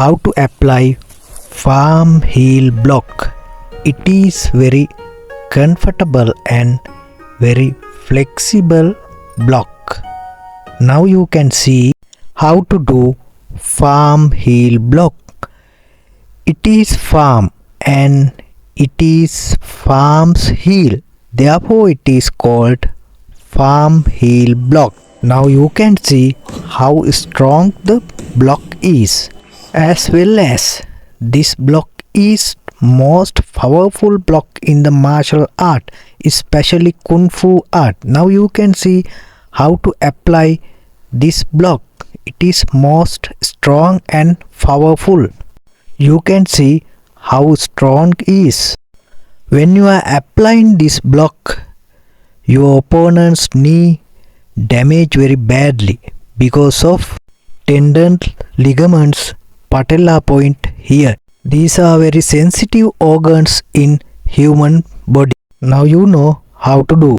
how to apply farm heel block. It is very comfortable and very flexible block. Now you can see how to do farm heel block. It is farm and it is farm's heel. Therefore it is called farm heel block. Now you can see how strong the block is, as well as this block is most powerful block in the martial art, especially Kung Fu art. Now you can see how to apply this block. It is most strong and powerful. You can see how strong it is. When you are applying this block, your opponent's knee damage very badly because of tendon, ligaments, patella point here. These are very sensitive organs in human body. Now you know how to do.